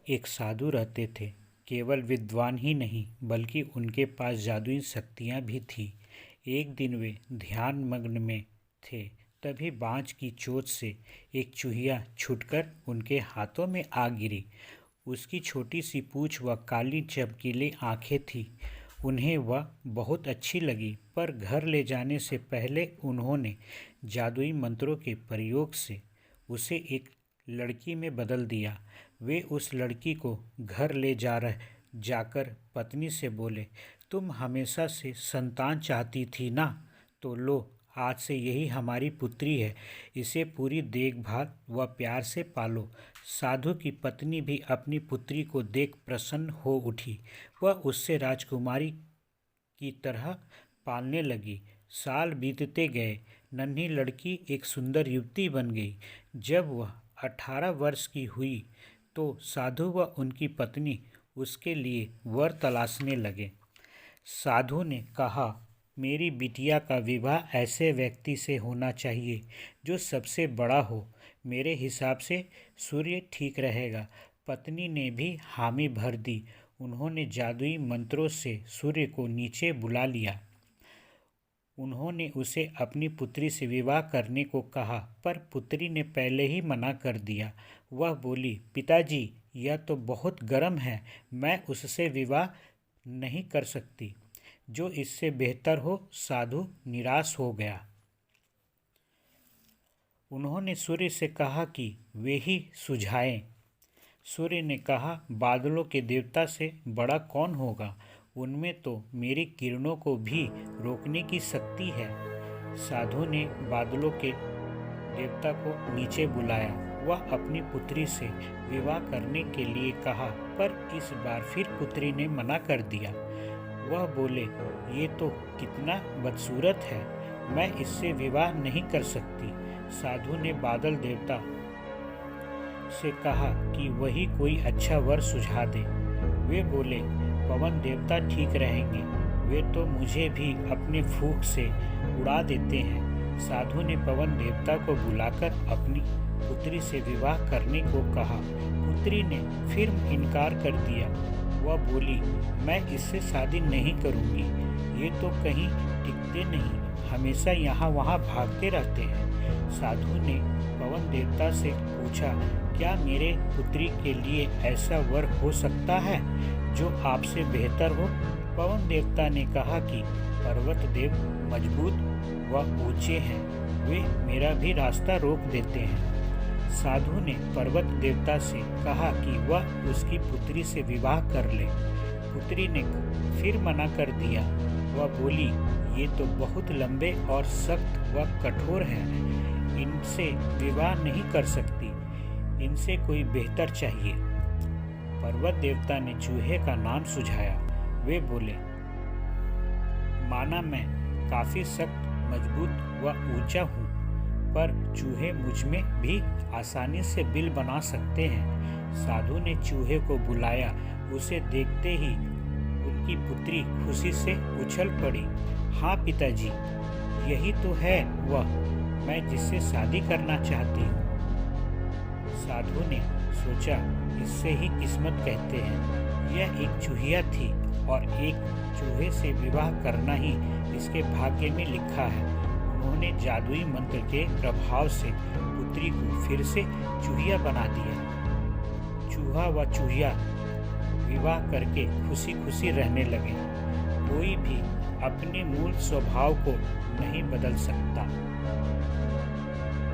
एक साधु रहते थे। केवल विद्वान ही नहीं बल्कि उनके पास जादुई शक्तियाँ भी थीं। एक दिन वे ध्यान मग्न में थे, तभी बाँझ की चोंच से एक चूहिया छूटकर उनके हाथों में आ गिरी। उसकी छोटी सी पूँछ व काली चमकीली आँखें थीं। उन्हें वह बहुत अच्छी लगी, पर घर ले जाने से पहले उन्होंने जादुई मंत्रों के प्रयोग से उसे एक लड़की में बदल दिया। वे उस लड़की को घर ले जाकर पत्नी से बोले, तुम हमेशा से संतान चाहती थी ना, तो लो, आज से यही हमारी पुत्री है। इसे पूरी देखभाल व प्यार से पालो। साधु की पत्नी भी अपनी पुत्री को देख प्रसन्न हो उठी। वह उससे राजकुमारी की तरह पालने लगी। साल बीतते गए। नन्ही लड़की एक सुंदर युवती बन गई। जब वह 18 वर्ष की हुई तो साधु व उनकी पत्नी उसके लिए वर तलाशने लगे। साधु ने कहा, मेरी बिटिया का विवाह ऐसे व्यक्ति से होना चाहिए जो सबसे बड़ा हो। मेरे हिसाब से सूर्य ठीक रहेगा। पत्नी ने भी हामी भर दी। उन्होंने जादुई मंत्रों से सूर्य को नीचे बुला लिया। उन्होंने उसे अपनी पुत्री से विवाह करने को कहा, पर पुत्री ने पहले ही मना कर दिया। वह बोली, पिताजी, यह तो बहुत गर्म है, मैं उससे विवाह नहीं कर सकती। जो इससे बेहतर हो। साधु निराश हो गया। उन्होंने सूर्य से कहा कि वे ही सुझाएं। सूर्य ने कहा, बादलों के देवता से बड़ा कौन होगा? उनमें तो मेरी किरणों को भी रोकने की शक्ति है। साधु ने बादलों के देवता को नीचे बुलाया। वह अपनी पुत्री से विवाह करने के लिए कहा, पर इस बार फिर पुत्री ने मना कर दिया। वह बोले, ये तो कितना बदसूरत है, मैं इससे विवाह नहीं कर सकती। साधु ने बादल देवता से कहा कि वही कोई अच्छा वर सुझा दे। वे बोले, पवन देवता ठीक रहेंगे, वे तो मुझे भी अपने फूंक से उड़ा देते हैं। साधु ने पवन देवता को बुलाकर अपनी पुत्री से विवाह करने को कहा। पुत्री ने फिर इनकार कर दिया। वह बोली, मैं इससे शादी नहीं करूँगी, ये तो कहीं टिकते नहीं, हमेशा यहाँ वहाँ भागते रहते हैं। साधु ने पवन देवता से पूछा, क्या मेरे पुत्री के लिए ऐसा वर हो सकता है जो आपसे बेहतर हो? पवन देवता ने कहा कि पर्वत देव मजबूत व ऊंचे हैं, वे मेरा भी रास्ता रोक देते हैं। साधु ने पर्वत देवता से कहा कि वह उसकी पुत्री से विवाह कर ले। पुत्री ने फिर मना कर दिया। वह बोली, ये तो बहुत लंबे और सख्त व कठोर हैं, इनसे विवाह नहीं कर सकती, इनसे कोई बेहतर चाहिए। पर्वत देवता ने चूहे का नाम सुझाया। वे बोले, माना मैं काफ़ी सख्त, मजबूत व ऊंचा हूँ, पर चूहे मुझ में भी आसानी से बिल बना सकते हैं। साधु ने चूहे को बुलाया। उसे देखते ही उनकी पुत्री खुशी से उछल पड़ी। हाँ पिताजी, यही तो है वह, मैं जिससे शादी करना चाहती हूँ। साधु ने सोचा, इससे ही किस्मत कहते हैं। यह एक चूहिया थी और एक चूहे से विवाह करना ही इसके भाग्य में लिखा है। उन्होंने जादुई मंत्र के प्रभाव से पुत्री को फिर से चूहिया बना दिया। चूहा व चूहिया विवाह करके खुशी खुशी रहने लगे। कोई भी अपने मूल स्वभाव को नहीं बदल सकता।